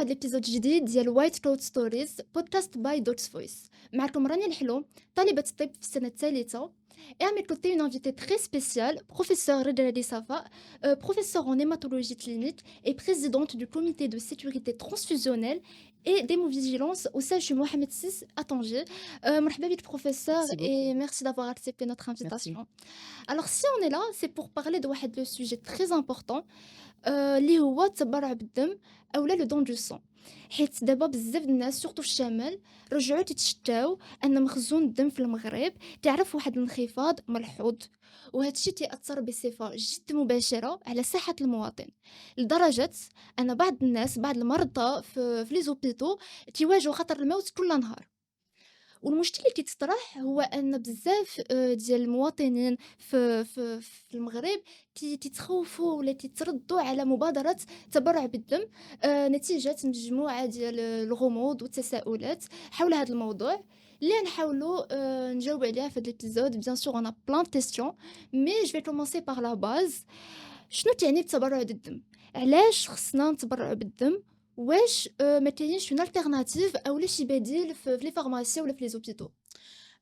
في هذا الابيزود الجديد ديال وايت كود ستوريز بودكاست باي دوتس فويس. معكم رانيا الحلو، طالبة الطب في السنة الثالثة. Et à mes côtés, une invitée très spéciale, professeure Redalali Safa, professeure en hématologie clinique et présidente du comité de sécurité transfusionnelle et d'hémovigilance au CHU Mohamed VI à Tanger. مرحبا بك professeur Merci beaucoup. et merci d'avoir accepté notre Merci. invitation. Alors si on est là, c'est pour parler de واحد le sujet très important اللي هو التبرع بالدم اولا لو دون دو سون. حيت دابا بزاف الناس سورتو في الشمال رجعوا تيتشتاو ان مخزون الدم في المغرب تعرف واحد الانخفاض ملحوظ، وهذا الشيء تاثر بصفه جد مباشره على صحه المواطن، لدرجه ان بعض الناس بعض المرضى في لي زوبيتو تيواجهوا خطر الموت كل نهار. والمشكل اللي كيتطرح هو ان بزاف ديال المواطنين في المغرب تيتخوفوا ولا تيتردوا على مبادره التبرع بالدم نتيجه مجموعه ديال الغموض والتساؤلات حول هذا الموضوع اللي نحاولوا نجاوب عليها في هذا الابيزود. بيان سور انا بلان كيستيون مي جو في كومونسي باغ لا باز. شنو تعني التبرع بالدم؟ علاش خصنا نتبرعوا بالدم؟ واش ما كاينش اون التيرناتيف اولا شي بديل في لي فارماسي ولا في لي زوبيتو؟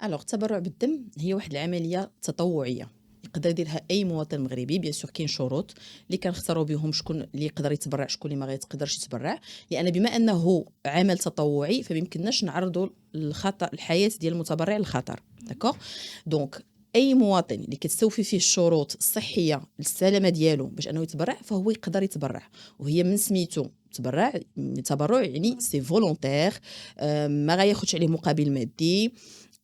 الوغ التبرع بالدم هي واحد العمليه تطوعيه يقدر يديرها اي مواطن مغربي. بيان سور كاين شروط اللي كنختاروا بهم شكون اللي يقدر يتبرع شكون اللي ما يقدرش يتبرع، لان بما انه عمل تطوعي فميمكنناش نعرضوا الخطر الحياه ديال المتبرع للخطر. داكوغ دونك اي مواطن اللي كتستوفي فيه الشروط الصحيه للسلامه ديالو باش انه يتبرع فهو يقدر يتبرع. وهي من سميتو التبرع يعني سي فولونتير، ما غياخدش عليه مقابل مادي،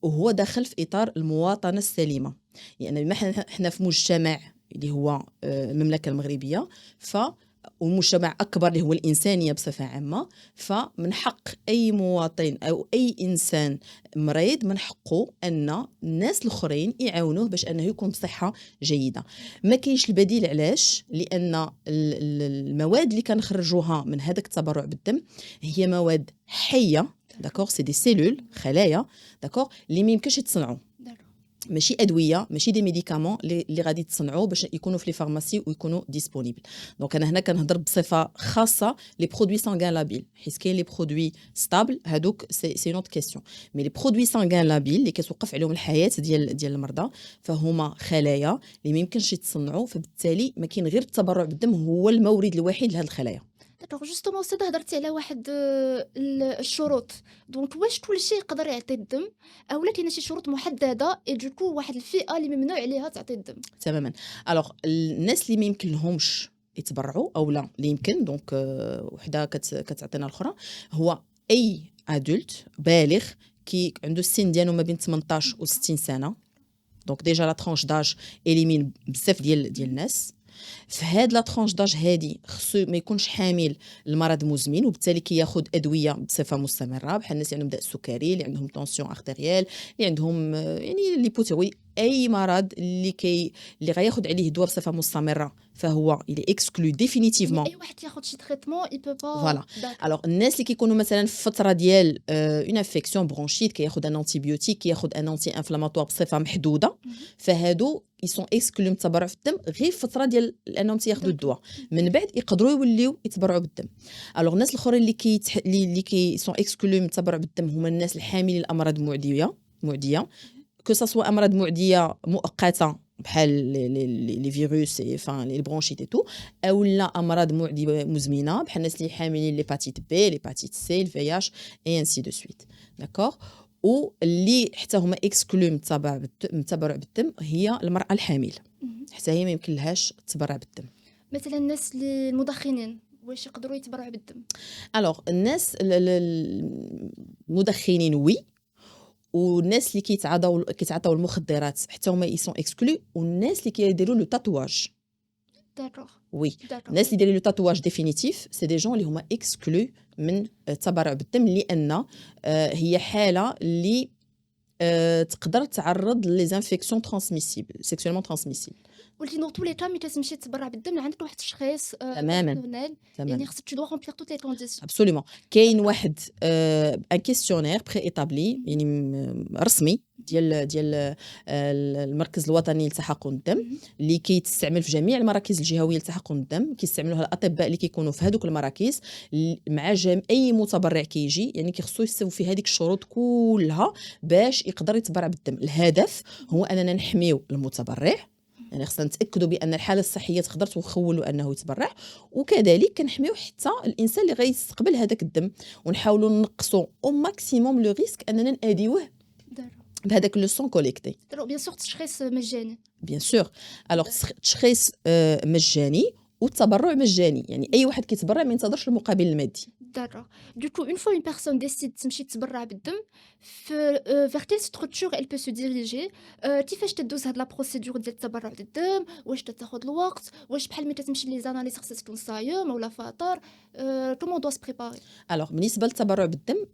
وهو داخل في اطار المواطنه السليمه. يعني بما حنا في مجتمع اللي هو المملكه المغربيه، والمجتمع اكبر اللي هو الانسانيه بصفه عامه، فمن حق اي مواطن او اي انسان مريض من حقه ان الناس الاخرين يعاونوه باش انه يكون بصحه جيده. ما كاينش البديل. علاش؟ لان المواد اللي كنخرجوها من هذاك التبرع بالدم هي مواد حيه. داكوغ سي دي سيلول، خلايا. داكوغ اللي ما يمكنش يتصنعوا، ماشي ادويه، ماشي دي ميديكامون اللي غادي تصنعوا باش يكونوا في لي فارماسي ويكونوا ديسپونيبل. دونك انا هنا كنهضر بصفه خاصه لي برودوي سانغان لابيل، حيت كاين لي برودوي ستابل هادوك سي نوت كيسيون. مي لي برودوي سانغان لابيل اللي كتوقف عليهم الحياه ديال المرضى فهما خلايا اللي ما يمكنش يتصنعوا، فبالتالي ما كاين غير التبرع بالدم هو المورد الوحيد لهاد الخلايا. دونك جوستومون استاذ هضرتي على واحد الشروط. دونك واش كل شيء يقدر يعطي الدم اولا كاين شي شروط محدده اي دوكو واحد الفئه اللي ممنوع عليها تعطي الدم؟ تماما. الوغ الناس اللي ما يمكن لهمش يتبرعوا او لا اللي يمكن، دونك وحده كتعطينا الاخرى، هو اي ادولت بالغ كي عنده السن ديالو ما بين 18 و 60 سنه. دونك ديجا لا ترونش داج اليمين بزاف ديال الناس. في هاد لا ترونش داج هادي خصو ما يكونش حامل المرض مزمن وبالتالي كياخد ادويه بصفه مستمره، بحال الناس اللي عندهم داء السكري، اللي عندهم طونسيون ارتيريال، اللي عندهم يعني ليبوتيروي، اي مرض اللي غياخد عليه دواء بصفه مستمره فهو اللي اكسكلو ديفينيتيفمون. اي واحد ياخذ شي تريتمون اي بو با. فوالا. الوغ الناس اللي كيكونوا مثلا في فتره ديال اون انفيكسيون برونشيت كياخد ان انتيبيوتيك، كياخد ان انتي انفلاماتوار بصفه محدوده، فهادو يسون اكسكلو من التبرع في الدم غير فتره ديال انهم تياخذوا الدواء، من بعد يقدروا يوليو يتبرعوا بالدم. الوغ الناس الاخرين اللي كي سون اكسكلو من التبرع بالدم هما الناس الحاملين الامراض معديه كو سوا امراض معديه مؤقته بحال لي فيروس فان لي برونشيت اي تو، او لا امراض معديه مزمنه بحال الناس اللي حاملين ليباتيت بي، ليباتيت سي، الفي اش اي انسي دو سويت. داكوغ. واللي حتى هما اكسكلو من التبرع بالدم هي المراه الحامل، حتى هي ما يمكن لهاش تبرع بالدم. مثلا الناس اللي المدخنين واش يقدروا يتبرعوا بالدم؟ الوغ الناس المدخنين وي، والناس اللي كيتعاطاو المخدرات حتى هما يسون اكسكلو، والناس اللي كيديروا لو تاتواج. داكوغ وي. داكوغ. الناس اللي دايرين لو تاتواج ديفينيتيف سي دي جون اللي هما اكسكلو من التبرع بالدم، لان هي حاله اللي تقدر تعرض لي انفيكسيون ترانسميسيبل سيكسوالمون ترانسميسيبل. ولكن dans tous les cas ملي كتمشي تبرع بالدم عندك واحد التشخيص تماما personnel تماما يعني خصك tu dois remplir toutes les conditions. ابسوليومون. كاين D'accord. واحد ان كيستيونير بري ايتابلي يعني رسمي ديال المركز الوطني للتحقن الدم اللي كيتستعمل في جميع المراكز الجهويه للتحقن الدم، كيستعملوها الاطباء اللي كيكونوا في هذوك المراكز مع اي متبرع كيجي، يعني كيخصو يستوي في هذيك الشروط كلها باش يقدر يتبرع بالدم. الهدف هو اننا نحميو المتبرع، يعني خصنا نتاكدوا بان الحاله الصحيه تقدر تخولوا انه يتبرع، وكذلك كنحميو حتى الانسان اللي غيستقبل هذاك الدم، ونحاولوا نقصوا او ماكسيموم لو ريسك اننا ناديوه D'accord. بهذاك لو سون كوليكتي. بيان سور تشخيص مجاني. بيان سور. الوغ تشخيص مجاني والتبرع مجاني، يعني اي واحد كيتبرع ما ينتظرش المقابل المادي. D'accord. Du coup, une fois une personne décide تمشي تبرع بالدم vers quelle structure elle peut se diriger كيفاش تدوز هاد لا بروسيدور ديال التبرع بالدم، واش تاخذ الوقت، واش بحال ملي تمشي لي زاناليز خصك تكون صايم ولا فاطر comment on doit se préparer. الوغ بالنسبه للتبرع بالدم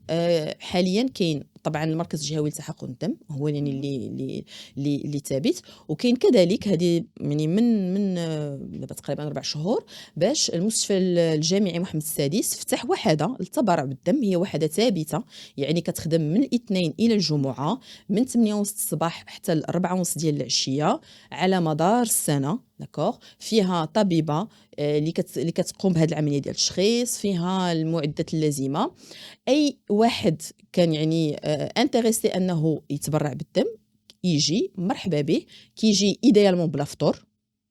حاليا كاين طبعا المركز الجهوي لتحقن الدم هو يعني اللي ثابت، وكاين كذلك هذه يعني من دابا تقريبا 4 شهور باش المستشفى الجامعي محمد السادس فتح وحده للتبرع بالدم. هي وحده ثابته يعني كتخدم من الاثنين الى الجمعه من 8:30 الصباح حتى ل 4:30 ديال العشيه على مدار السنه. داكوغ. فيها طبيبه اللي كتقوم بهذه العمليه ديال التشخيص، فيها المعدات اللازمه. اي واحد كان يعني انتريسي انه يتبرع بالدم يجي مرحبا به، كيجي ايديالمون بلا فطور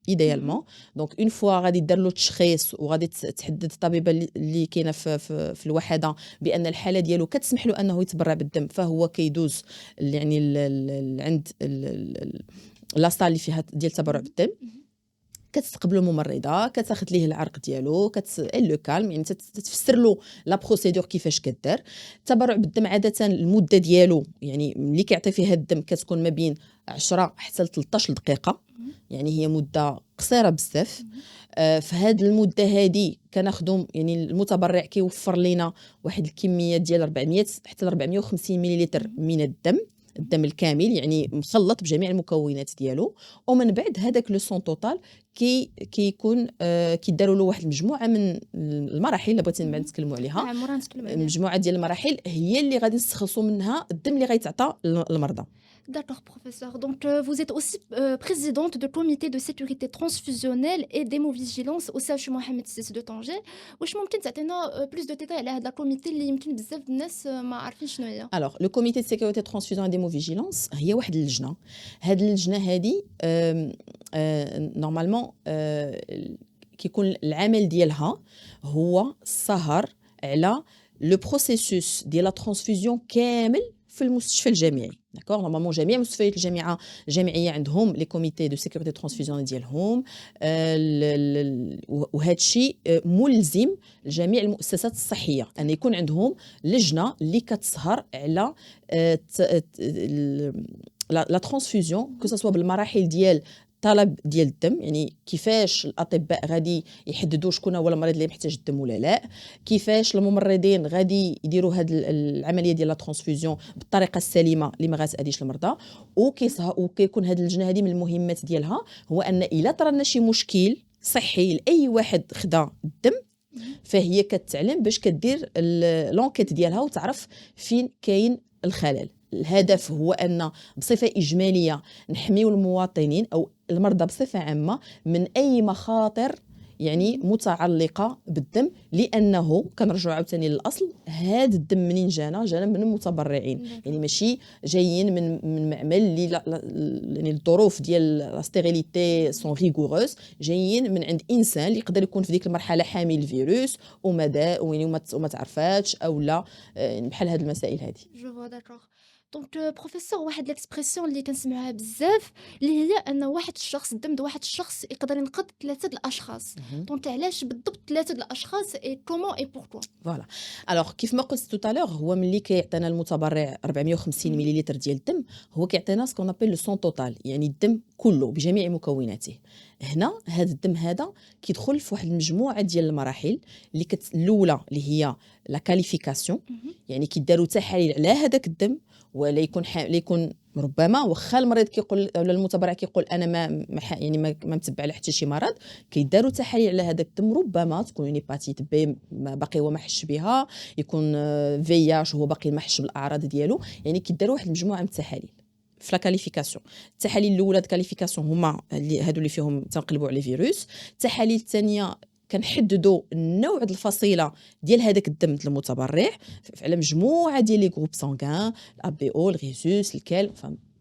ايديالمون. دونك اون فوا غادي دار له التشخيص وغادي تحدد الطبيبه اللي كاينه في الوحده بان الحاله ديالو كتسمح له انه يتبرع بالدم، فهو كيدوز يعني عند لاصال اللي فيها ديال التبرع بالدم، كتستقبل الممرضه، كتاخذ ليه العرق ديالو، لو كالم، يعني تفسر له لا بروسيدور كيفاش كدار. التبرع بالدم عاده المده ديالو يعني ملي كيعطي فيها الدم كتكون ما بين 10 حتى ل 13 دقيقه، يعني هي مده قصيره بزاف. في هذه المده هذه كناخذوا يعني المتبرع كيوفر لنا واحد الكميه ديال 400 حتى ل 450 مليلتر من الدم الكامل، يعني مخلط بجميع المكونات ديالو. ومن بعد هذاك لو سون توتال كيكون كيداروا له واحد المجموعه من المراحل اللي بغيتي من بعد نتكلموا عليها. نعم مرة نتكلم عليها. مجموعه ديال المراحل هي اللي غادي نستخلصوا منها الدم اللي غيتعطى للمرضى. D'accord, professeur. Donc, vous êtes aussi présidente du comité de sécurité transfusionnelle et d'hémovigilance au CHU Mohamed VI de Tanger. واش ممكن تعطينا plus de détails على هذا الكوميتي اللي يمكن بزاف الناس ما عارفين شنو هي؟ Alors, le comité de sécurité transfusion et d'hémovigilance هي واحد اللجنه. هاد اللجنه هذه نورمالمون كيكون العمل ديالها هو السهر على لو بروسيسوس ديال لا ترانسفوزيون كامل في المستشفى الجامعي. داكوغ. نورمالمون جميع مستشفيات الجامعيه عندهم لي كوميتي دو سيكوريتي ترانسفوزيون ديالهم، وهذا الشيء ملزم لجميع المؤسسات الصحيه ان يكون عندهم لجنه اللي كتسهر على لا ترانسفوزيون كو سوا بالمراحل ديال طلب ديال الدم، يعني كيفاش الاطباء غادي يحددوا شكون هو المريض اللي محتاج الدم ولا لا، كيفاش الممرضين غادي يديروا هذه العمليه ديال لا ترانسفوزيون بالطريقه السليمه اللي ما غاتاديش المرضى. وكيكون هذه اللجنه هذه من المهمات ديالها هو ان الا طرا شي مشكل صحي لاي واحد خدا الدم فهي كتعلم باش كدير لونكيت ديالها وتعرف فين كاين الخلل. الهدف هو ان بصفه اجماليه نحميو المواطنين او المرضى بصفه عامه من اي مخاطر يعني متعلقه بالدم، لانه كنرجعوا عاوتاني للاصل، هذا الدم منين جانا من المتبرعين، يعني ماشي جايين من معمل اللي يعني الظروف ديال لا ستيريليتي سون ريغوروس، جايين من عند انسان اللي يقدر يكون في ديك المرحله حامل الفيروس وما تعرفاتش او لا بحال هاد المسائل هذه. جو فوا داكوغ. دونك بروفيسور واحد ليكسبرسيون اللي كنسمعوها بزاف اللي هي ان واحد الشخص الدم د واحد الشخص يقدر ينقذ 3 الاشخاص. دونك علاش بالضبط 3 الاشخاص اي كومون اي بوركوا؟ فوالا. الوغ كيف ما قلت توتالور هو ملي كيعطينا المتبرع 450 مليلتر ديال الدم هو كيعطينا سكون ابل لو سون توتال، يعني الدم كله بجميع مكوناته. هنا هذا الدم هذا كيدخل في واحد المجموعه ديال المراحل اللي الاولى اللي هي لا كاليفيكاسيون، يعني كيداروا تحاليل على هذاك الدم، ولا يكون لا يكون ربما واخا المريض كيقول ولا المتبرع كيقول انا يعني ما متبع على حتى شي مرض، كيداروا تحاليل على هذاك الدم، ربما تكون هيباتيت بي باقي هو ما حش بها، يكون فياش هو باقي ما حش بالاعراض ديالو، يعني كيداروا واحد المجموعه من التحاليل في لا كاليفيكاسيون. التحاليل الاولى د كاليفيكاسيون هما هادو اللي فيهم تنقلبوا على فيروس. التحاليل الثانيه كنحددوا النوع د الفصيله ديال هذاك الدم د المتبرع على مجموعه ديال لي غروب سانغان، الابي او، الريسوس، الكال،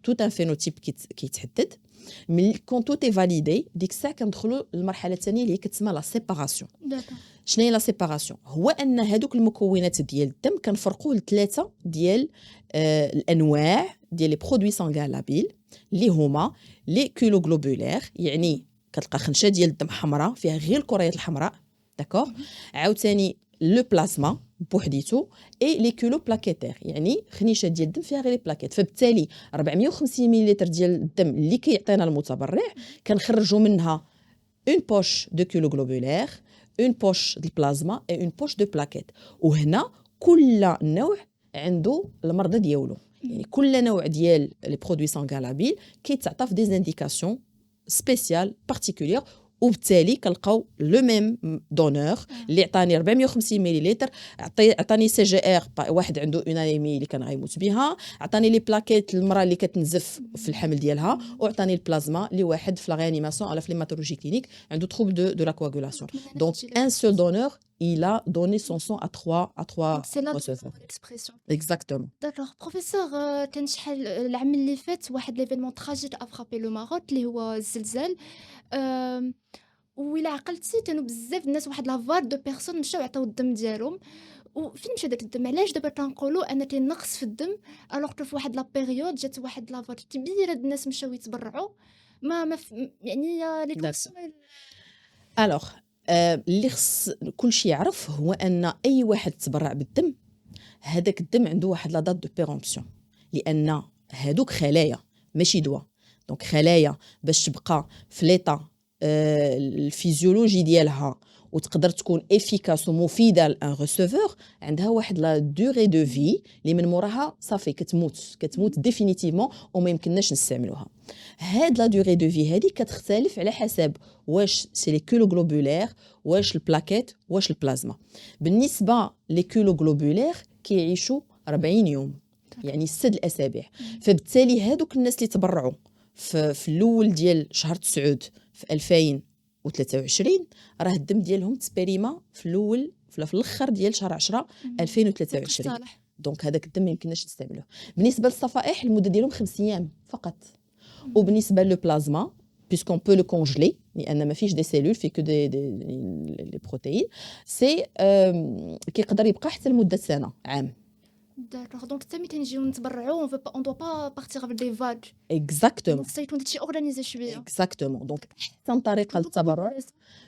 تو ان فينوتيب كيتحدد. من كون تو تي فاليدي ديك الساعه كندخلوا للمرحله الثانيه اللي هي كتسمى لا سيباراسيون. شنو هي لا سيباراسيون؟ هو ان هذوك المكونات ديال الدم كنفرقوه لثلاثه ديال الانواع ديال لي برودوي سانغان لابيل، اللي هما لي كيلوغلوبولير، يعني كتلقى خنشه ديال الدم حمراء فيها غير الكريات الحمراء، داكوغ. عاوتاني لو بلازما بوحديتو، اي لي كيلو بلاكيتير، يعني خنيشه ديال الدم فيها غير لي بلاكيت. فبالتالي 450 مليلتر ديال الدم اللي كيعطينا المتبرع كنخرجوا منها اون بوش دو كيلوغلوبولير، اون بوش ديال البلازما اي اون بوش دو بلاكيت. وهنا كل نوع عنده المرضى ديالو، يعني كل نوع ديال لي برودوي سانغان لابيل كيتعطى في دي زانديكاسيون سبيسيال بارتيكولير، وبالتالي كنلقاو لو ميم دونور اللي عطاني 450 مليلتر، عطاني سي جي ار واحد عنده اون انيمي اللي كان غيموت بها، عطاني لي بلاكيت المراه اللي كتنزف في الحمل ديالها، وعطاني البلازما اللي واحد في لا ريانيماسيون على فليماتولوجي كلينيك عنده trouble de la coagulation. Donc un seul donneur il a donné son sang à trois C'est là receveurs. l'expression. Exactement. D'accord. Professeur, كان شحال العام اللي فات واحد ليفينمون تراجيك افرابي لو ماروك اللي هو الزلزال. وإلا عقلتي كانوا بزاف الناس، واحد لافار دو بيرسون مشاو عطاو الدم ديالهم. وفين مشى داك الدم؟ علاش دابا كنقولوا ان كاين نقص في الدم الوغ كو في واحد لا بيريود جات واحد لافار كبيره د الناس مشاو يتبرعوا؟ يعني لي كونسيون. الوغ اللي خص كلشي يعرف هو ان اي واحد تبرع بالدم هذاك الدم عنده واحد لا دات دو بيرامبسيون، لان هادوك خلايا ماشي دواء. دونك خلايا باش تبقى في ليطا الفيزيولوجي ديالها وتقدر تكون افيكاس ومفيده لان ريسيفور، عندها واحد لا دوغي دو في اللي من موراها صافي كتموت ديفينيتيفمون وما يمكنناش نستعملوها. هاد لا دوغي دو في هذه كتختلف على حسب واش سي لي كيلوغلوبولير، واش البلاكيت، واش البلازما. بالنسبه لي كيلوغلوبولير كيعيشوا 40 يوم، يعني 6 اسابيع. فبالتالي هادوك الناس اللي تبرعوا في الاول ديال شهر 9 في 2023 راه الدم ديالهم تسبيريما في الاول في الاخر ديال شهر 10 2023. دونك هذاك الدم ما يمكنناش نستعملوه. بالنسبه للصفائح المده ديالهم 5 ايام فقط. وبالنسبه للبلازما puisqu'on peut le congeler لان ما فيش دي سيلول في كو دي لي بروتيين، سي كيقدر يبقى حتى لمده سنه عام. D'accord. Donc حتى ملي كنجيو نتبرعوا on doit pas partir avec des vagues. اكزاكتومون Donc سيكون هادشي اورغانيزي شويه. اكزاكتومون. دونك احسن طريقه للتبرع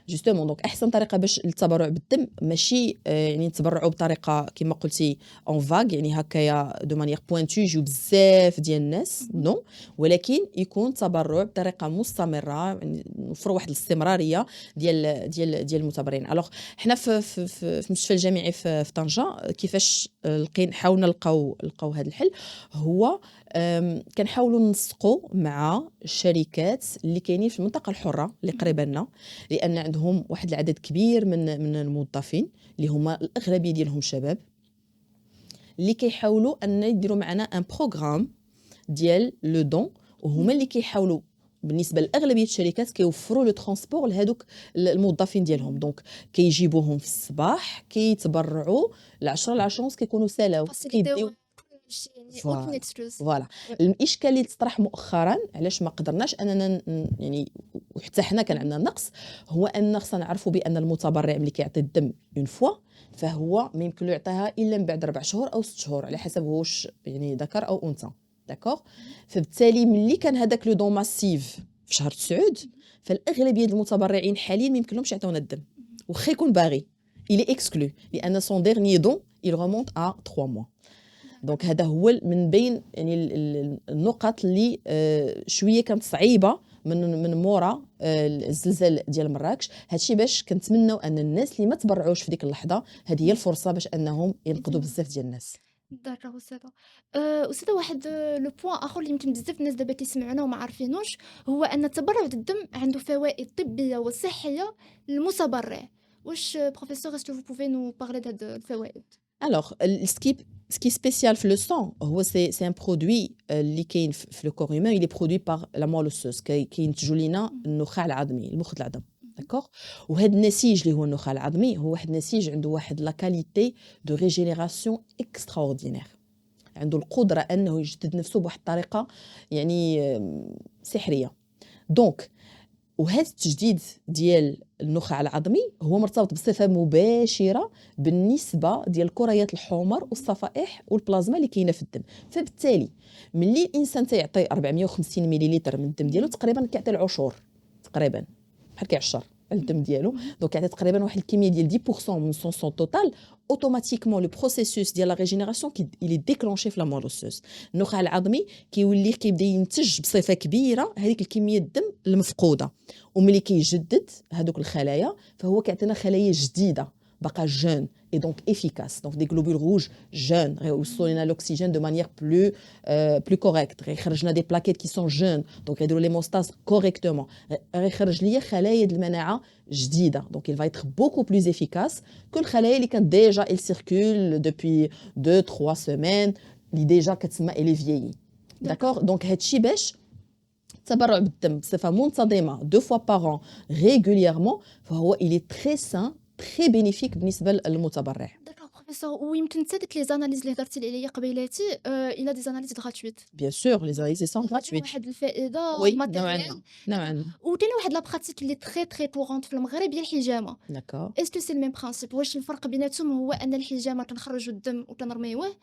جوستومون، دونك احسن طريقه باش التبرع بالدم ماشي يعني نتبرعوا بطريقه كما قلتي اون فاغ، يعني هكايا دو مانيير بوينتو يجيو بزاف ديال الناس، نو، ولكن يكون تبرع بطريقه مستمره، يعني نوفروا واحد الاستمراريه ديال المتبرعين. الوغ حنا في المستشفى الجامعي في طنجه كيفاش حاولنا نلقاو هذا الحل، هو كنحاولوا ننسقوا مع الشركات اللي كاينين في المنطقه الحره اللي قريبه لنا، لان عندهم واحد العدد كبير من الموظفين اللي هما الاغلبيه ديالهم شباب، اللي كيحاولوا ان يديروا معنا ان بروغرام ديال لو دون، وهما اللي كيحاولوا بالنسبه لاغلبيه الشركات كيوفروا لو ترونسبور لهذوك الموظفين ديالهم. دونك كيجيبوهم في الصباح كيتبرعوا ل10 العشرة كيكونوا سالاو كيديو فوالا. الاشكال اللي تطرح مؤخرا علاش ما قدرناش اننا يعني وحتى حنا كان عندنا نقص، هو ان خصنا نعرفوا بان المتبرع ملي كيعطي الدم اون فوا فهو ما يمكن له يعطيها الا من بعد 4 شهور او 6 شهور على حسب واش يعني ذكر او انثى، داكوغ. فبالتالي ملي كان هذاك لو دون ماسيف في شهر 9 فالاغلبيه ديال المتبرعين حاليا ما يمكنلهمش يعطيونا الدم، واخا يكون باغي il est exclu لان son dernier don il remonte à 3 mois. دونك هذا هو من بين يعني النقط اللي شويه كانت صعيبه من مورا الزلزال ديال مراكش. هادشي باش كنتمناو ان الناس اللي ما تبرعوش في ديك اللحظه، هذه هي الفرصه باش انهم ينقذوا بزاف ديال الناس. داكوغ أستاذة. أستاذة واحد لو بوان آخر اللي يمكن بزاف الناس دابا كيسمعونا وما عارفينوش، هو أن تبرُّع الدم عنده فوائد طبية وصحية للمتبرع. واش بروفيسور est-ce que vous pouvez nous parler de هاد الفوائد؟ Alors, ce qui est spécial في le sang, هو c'est un produit اللي كاين في le corps humain, il est produit par la moelle osseuse كينتجوا لينا النخاع العظمي، المخ العظم. داكوغ. وهذا النسيج اللي هو النخاع العظمي هو واحد النسيج عنده واحد لا كاليتي دو ريجينيراسيون اكستراوردينير، عنده القدره انه يجدد نفسه بواحد الطريقه يعني سحريه. دونك وهذا التجديد ديال النخاع العظمي هو مرتبط بصفه مباشره بالنسبه ديال الكريات الحمر والصفائح والبلازما اللي كاينه في الدم. فبالتالي ملي الانسان تيعطي 450 مليلتر من الدم ديالو تقريبا كيعطي العشور، تقريبا بحال كيعشر الدم ديالو. دونك كيعطي تقريبا واحد الكميه ديال 10% من son توتال. اوتوماتيكمون لو بروسيسوس ديال لا ريجينيراسيون il est déclenché في لا مول اوسوس. النخاع العظمي كيولي كيبدا ينتج بصفه كبيره هذيك الكميه الدم المفقوده، وملي كيجدد هذوك الخلايا فهو كيعطينا خلايا جديده باقا جون et donc efficace. Donc des globules rouges jeunes غيوصلوا لنا l'oxygène de manière plus correcte، غيخرج لنا des plaquettes qui sont jeunes donc يديروا l'hémostase correctement، غيخرج ليا خلايا ديال المناعه جديده. donc il va être beaucoup plus efficace que الخلايا اللي كانت déjà il circule depuis 2-3 semaines اللي déjà كتسمى elle est vieillie. d'accord. donc هادشي باش التبرع بالدم بصفه منتظمه 2 fois par an régulièrement فهو il est très sain très bénéfique بالنسبه للمتبرع. داكوغ بروفيسور. ويمكن حتى ديك لي زاناليز اللي هضرتي لي عليا قبيلاتي إلا دي زاناليز غراتويت. bien sûr les analyses sont كيعطيو gratuites. واحد الفائدة oui نوعا ماتيريال. ما نوعا. وثاني واحد لا براتيك اللي تري كورونت في المغرب هي الحجامة. d'accord. اسكو سي الميم برانسيب؟ واش الفرق بيناتهم هو ان الحجامه تنخرجوا الدم وتنرميوه،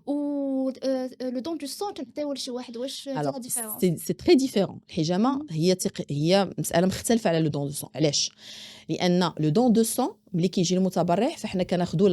و لو دون دو سون تنعطيوه لشي واحد؟ واش لا alors ديفيرونس؟ c'est très différent. الحجامه هي مساله مختلفه على لو دون دو سون. علاش؟ لان لو دون دو سون ملي كيجي المتبرع فاحنا كناخذوا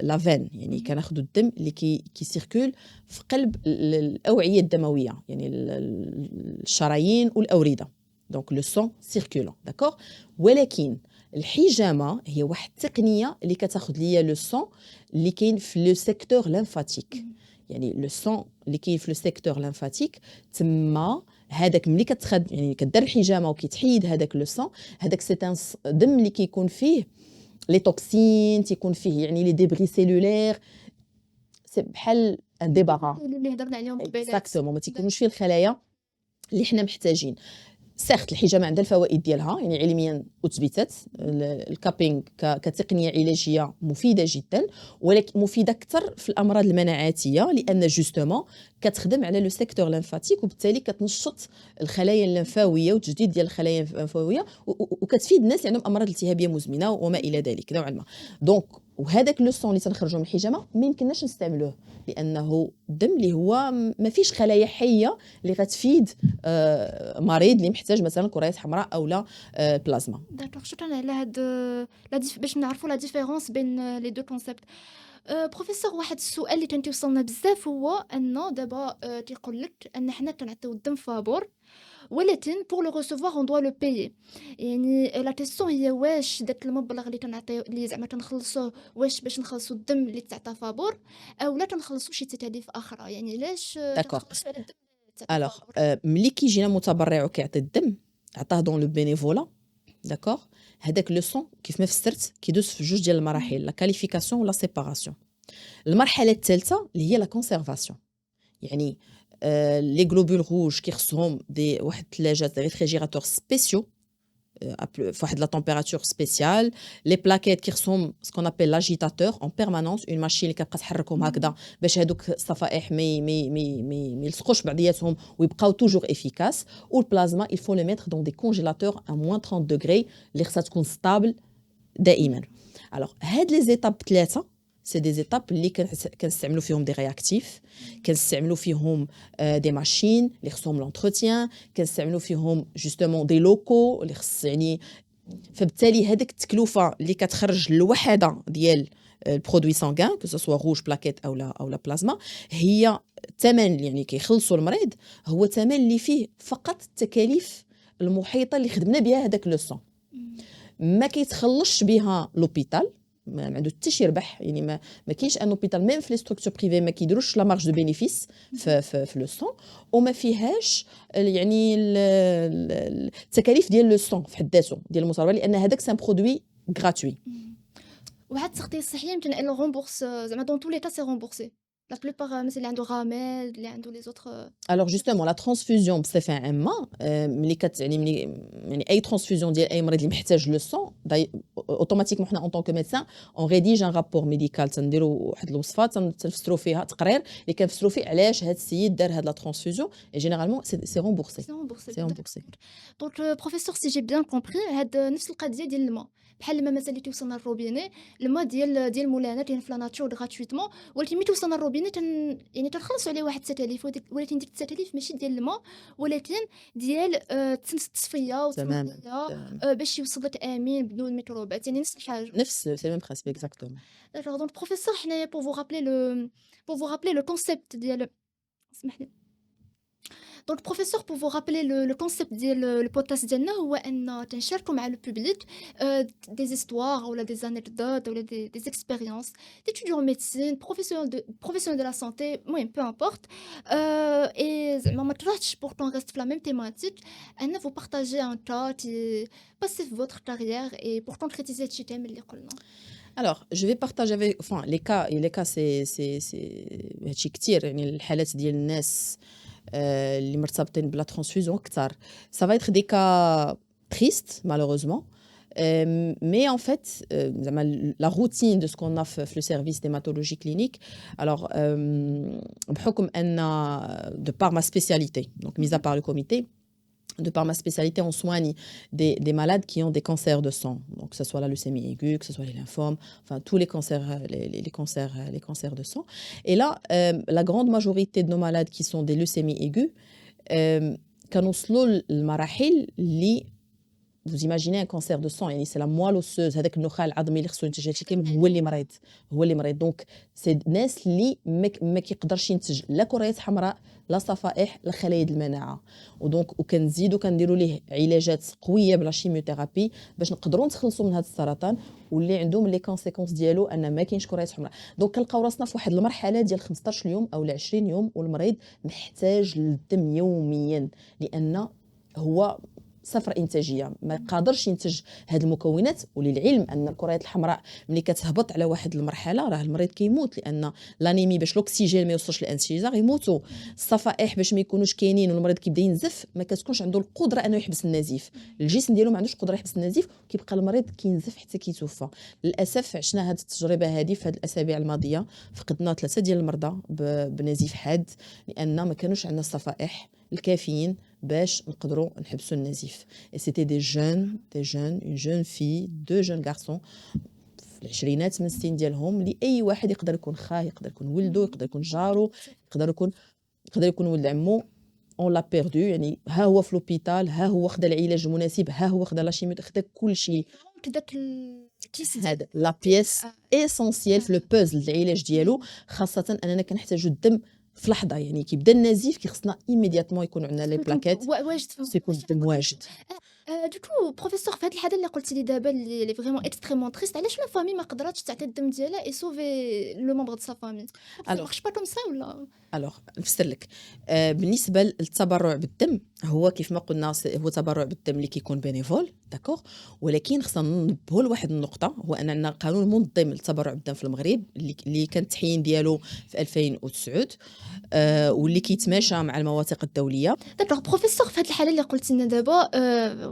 لا فين، يعني كناخذوا الدم اللي كي سيركول في قلب الاوعيه الدمويه، يعني الشرايين والاورده. دونك لو سون سيركولون. داكور. ولكن الحجامه هي واحد التقنيه اللي كتاخذ ليا لو سون اللي كاين في لو سيكتور لمفاتيك، يعني لو سون اللي كاين في لو سيكتور لمفاتيك تما هذاك ملي يعني كدار الحجامه وكيتحيد هذاك لو سون، هذاك سي ان دم اللي كيكون فيه لي توكسين، تيكون فيه يعني لي ديبري سيلولير، سي بحال ان ديبارا اللي هضرنا عليهم قبيلات. اكزاكتومون. ما تيكونوش فيه الخلايا اللي حنا محتاجين. سيرت الحجامه عندها الفوائد ديالها، يعني علميا اثبتت الكابينغ كتقنيه علاجيه مفيده جدا، ولكن مفيده اكثر في الامراض المناعاتيه لان جوستومون كتخدم على لو سيكتور لمفاتيك، وبالتالي كتنشط الخلايا اللمفاويه وتجديد ديال الخلايا اللمفاويه، وكتفيد الناس اللي عندهم امراض التهابيه مزمنه وما الى ذلك نوعا ما. دونك وهذاك لو سون اللي تنخرجوا من الحجامه ما يمكنناش نستعملوه لانه الدم اللي هو ما فيش خلايا حيه اللي غتفيد مريض اللي محتاج مثلا كريات حمراء او لا بلازما. داكوغ. شكرا على هاد باش نعرفوا لا ديفيرونس بين لي دو كونسيبت. بروفيسور، واحد السؤال اللي كان تيوصلنا بزاف هو انه دابا تيقول لك ان حنا كنعطيو الدم فابور، ولكن بور لو ريسيفوار اون دوا لو بايي. يعني لا كيسيون هي واش داك المبلغ اللي تنعطيو اللي زعما تنخلصوه واش باش نخلصوا الدم اللي تعطى فابور او لا تنخلصوا شي تكاليف اخرى؟ يعني علاش داكوغ. تنخلصوا على الدم اللي تعطى الوغ فابور؟ ملي كيجينا متبرع وكيعطي الدم عطاه دون لو بينيفولا، داكوغ، هذاك لو سون كيف ما فسرت كيدوز في جوج ديال المراحل، لا كاليفيكاسيون ولا سيباراسيون. المرحله الثالثه اللي هي لا كونسيرفاسيون، يعني لي غلوبول روج كيخصهم دي واحد الثلاجات ريفريجيراتور سبيسيو في واحد لا تمبيراتور سبيسيال. لي بلاكيت كيخصهم سكون ابل لاجيتاتور اون بيرمانونس، اون ماشين اللي كتبقى تحركهم هكذا باش هذوك الصفائح مي يلصقوش بعضياتهم ويبقاو توجور افيكاس. والبلازما il faut le mettre dans des congélateurs à moins 30 degrés اللي خصها تكون ستابل دائما. الوغ هاد لي زيتاب ثلاثه سي دي زيتاب اللي كنستعملوا فيهم دي رياكتيف، كنستعملوا فيهم دي ماشين اللي خصهم لونتروتيان، كنستعملوا فيهم جوستومون دي لوكو اللي خص يعني. فبالتالي هذيك التكلفه اللي كتخرج الوحده ديال البرودوي سانغان كو سوا روج بلاكيت او لا بلازما، هي الثمن يعني كيخلصوا المريض هو ثمن اللي فيه فقط التكاليف المحيطه اللي خدمنا بها هذاك لو سون. ما كيتخلصش بها لوبيتال، ما عنده حتى شي ربح، يعني ما كاينش ان اوبيتال ميم في لي ستركتور بريفي ما كيديروش لا مارج دو بينيفيس في لو سون، وما فيهاش يعني التكاليف ديال لو سون في حد ذاته ديال المصاربه، لان هذاك سان برودوي غراتوي. وهاد التغطيه الصحيه يمكن انه رومبورس زعما دون تو لي كا سي رومبورسي لا بلوبار الناس اللي عنده غاميل اللي عنده لي زوتر. Alors justement la transfusion بصفه عامه ملي يعني اي transfusion ديال اي مريض اللي محتاج لو سون اوتوماتيكمون حنا اون طونك ميدسان اون ريديج ان رابور ميديكال، تنديروا واحد الوصفه تنفسروا فيها تقرير اللي كنفسروا فيه علاش هذا السيد دار هاد لا ترانسفوزيون، اي جينيرالمون سي رومبورسي. سي رومبورسي. سي رومبورسي. دونك بروفيسور سي جي بيان كومبري هاد نفس القضيه ديال الماء بحال الماء مازال اللي توصلنا للروبيني، الماء ديال مولانا كاين في لا ناتور غراتويتمون، ولكن ملي توصلنا للروبيني يعني تنخلصوا عليه واحد 9000 ولكن ديك 9000 ماشي ديال الماء ولكن ديال التصفيه تمام والتنقيه باش يوصل لك امين بدون ميكروبات، يعني نفس الحاجه. نفس سي ميم برينسيپ اكزاكتومون. داكوغ دونك بروفيسور حنايا pour vous rappeler le concept ديال اسمح لي. Donc professeur, pour vous rappeler le concept ديال le podcast ديالنا هو ان تنشاركوا مع le public des histoires ou des anecdotes ou des expériences d'étudiants en médecine, professionnels de la santé, المهم peu importe. Et زعما ما كرهتش pourtant reste la même thématique ان vous partagez un cas qui passe votre carrière et pour concrétiser هادشي كامل اللي قلنا. Alors, je vais partager avec, enfin, les cas هادشي كتير، يعني الحالات ديال الناس اللي مرتبطين بلا ترانسفوزيون كتار. Ça va être des cas tristes malheureusement, mais en fait la routine de ce qu'on a fait le service d'hématologie clinique. Alors بحكم ان de par ma spécialité, donc mis à part le comité, de par ma spécialité, on soigne des malades qui ont des cancers de sang, donc que ce soit la leucémie aiguë, que ce soit les lymphomes, enfin tous les cancers, les cancers de sang. Et là, la grande majorité de nos malades qui sont des leucémies aiguës, كنوصلوا للمراحل اللي vous imaginez un cancer de sang, يعني c'est la moelle osseuse هذاك النخاع العظمي اللي خصو ينتج هادشي كامل هو اللي مريض. دونك سي ناس اللي ما كيقدرش ينتج لا كريات حمراء لا صفائح لا خلايا المناعه، ودونك وكنزيدوا كنديروا ليه علاجات قويه بلا شيميوثيرابي باش نقدروا نتخلصوا من هذا السرطان، واللي عندهم لي كونسيكونس ديالو ان ما كاينش كريات حمراء. دونك كنلقاو راسنا في واحد المرحله ديال 15 يوم او 20 يوم والمريض محتاج للدم يوميا، لان هو صفر انتاجيه ما قادرش ينتج هاد المكونات. وللعلم ان الكريات الحمراء ملي كتهبط على واحد المرحله راه المريض كيموت، لان لانيمي باش الاكسجين ما يوصلش للانسجه يموتوا، الصفائح باش ما يكونوش كاينين والمريض كيبدا ينزف ما كتكونش عنده القدره انه يحبس النزيف، الجسم ديالو ما عندوش قدره يحبس النزيف وكيبقى المريض كينزف حتى كيتوفى. للاسف عشنا هاد التجربه هذه في هاد الاسابيع الماضيه، فقدنا 3 ديال المرضى بنزيف حاد لان ما كانوش عندنا الصفائح الكافيين باش نقدروا نحبسوا النزيف. et c'était des jeunes une jeune fille deux jeunes garçons في العشرينات من السن ديالهم، اللي اي واحد يقدر يكون خاه، يقدر يكون ولده، يقدر يكون جارو، يقدر يكون ولد عمو. on l'a perdu، يعني ها هو في لوبيتال، ها هو خدا العلاج المناسب، ها هو خدا لا شيميو، خدا كل شيء. داك الكيس هذا لا بيس اسونسيال في لو بوزل العلاج ديالو، خاصه اننا كنحتاجوا الدم في لحظه، يعني كيبدا النزيف كيخصنا ايميدياتمون يكون عندنا لي بلاكيت واجد يكون الدم واجد. دوكو بروفيسور في هذه الحاله اللي قلتي لي دابا اللي فريمون اكستريمون تريست، علاش لا فامي ما قدراتش تعطي الدم ديالها اي سوفي لو ممبر دو سا فامي؟ مارش با كوم سا ولا؟ الوغ نفسر لك، بالنسبه للتبرع بالدم هو كيف ما قلنا هو تبرع بالدم اللي كيكون بينيفول داكوغ، ولكن خصنا ننبهوا لواحد النقطه، هو ان عندنا قانون منظم للتبرع بالدم في المغرب اللي كان التحيين ديالو في 2009 واللي كيتماشى مع المواثيق الدوليه. داكوغ بروفيسور في هذه الحاله اللي قلتي لنا دابا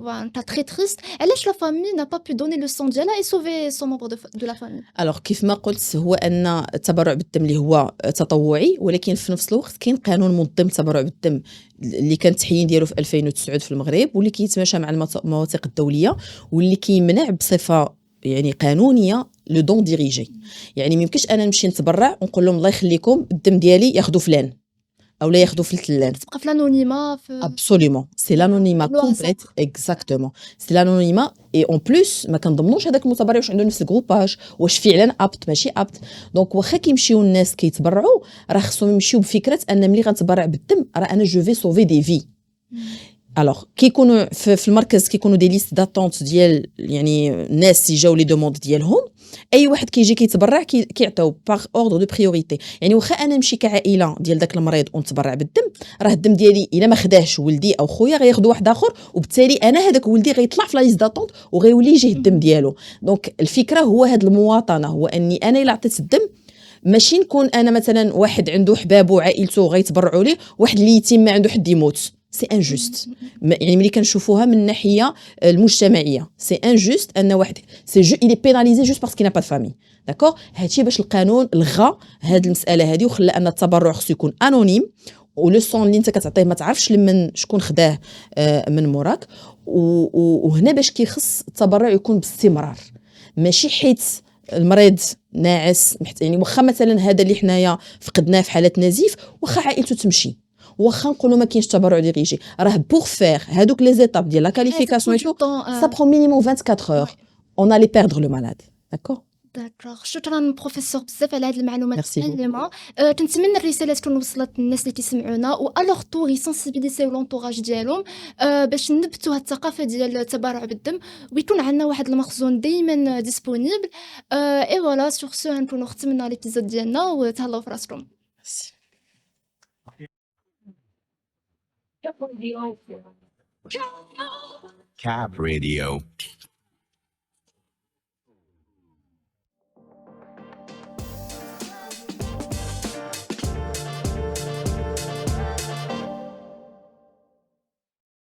انت تري تريست، علاش لا فامي نا با بو دوني لو سون ديالها اي سوفي سون ممبر دو لا فامي؟ الوغ كيف ما قلت هو ان التبرع بالدم اللي هو تطوعي، ولكن في نفس الوقت كاين قانون منظم التبرع بالدم اللي كان التحيين ديالو في 2009 في المغرب، واللي كيتماشى مع المواثيق الدوليه، واللي كيمنع بصفه يعني قانونيه لو دون ديريجي. يعني ما يمكنش انا نمشي نتبرع ونقول لهم الله يخليكم الدم ديالي ياخذوا فلان او لا ياخذوا فلان، تبقى في الانونيما ابسوليومون سي لانونيما كومبليت اكزاكتومون سي لانونيما. اي اون بليس ما كنضمنوش هذاك المتبرع واش عنده نفس الجروباج، واش فعلا ابت ماشي ابت. دونك واخا كيمشيو الناس كيتبرعوا راه خصهم يمشيو بفكره ان ملي غنتبرع بالدم راه انا جو في سوفي دي في. الوغ كيكونوا في المركز كيكونوا دي ليست داتونت ديال يعني الناس يجاو لي دوموند ديالهم، اي واحد كيجي كيتبرع كيعطيو باغ اوردر دو بريوريتي. يعني واخا انا نمشي كعائله ديال داك المريض ونتبرع بالدم، راه الدم ديالي الا ما خداهش ولدي او خويا غياخذوا واحد اخر، وبالتالي انا هذاك ولدي غيطلع في لا ليست داتونت وغيولي يجيه الدم ديالو. دونك الفكره هو هاد المواطنه، هو اني انا الا عطيت الدم ماشي نكون انا مثلا واحد عنده حبابه وعائلته غيتبرعوا ليه، واحد اللي يتيم ما عنده حد يموت. سي انجوست. يعني ملي كنشوفوها من الناحيه المجتمعيه سي انجوست ان واحد سي جو الي بيناليزي جوست باسكو نا با فامي. داكور، هادشي باش القانون لغى هاد المساله هادي وخلى ان التبرع خصو يكون انونيم، ولو سون اللي انت كتعطيه ما تعرفش لمن شكون خداه من موراك. وهنا باش كيخص التبرع يكون باستمرار، ماشي حيت المريض ناعس يعني واخا مثلا هذا اللي حنايا فقدناه في حاله نزيف، واخا عائلته تمشي، واخا نقولوا ما كاينش تبرع اللي غيجي، راه بور فير هادوك لي زيتاب ديال لا كاليفيكاسيون اي تو ça prend minimum 24 heures. On allait perdre le malade. D'accord. داكوغ، شكرا بروفيسور بزاف على هاد المعلومات Merci beaucoup. القيمه. كنتمنى الرساله تكون وصلت للناس اللي تسمعونا، والوغ طور يسونسيبيليزيو لونطوراج ديالهم باش نبتوا هاد الثقافه ديال التبرع بالدم، ويكون عندنا واحد المخزون دائما ديسپونيبل. اي فوالا سور سو نكونوا ختمنا ليبيزود ديالنا، وتهلاو في راسكم. Merci. Cap Radio.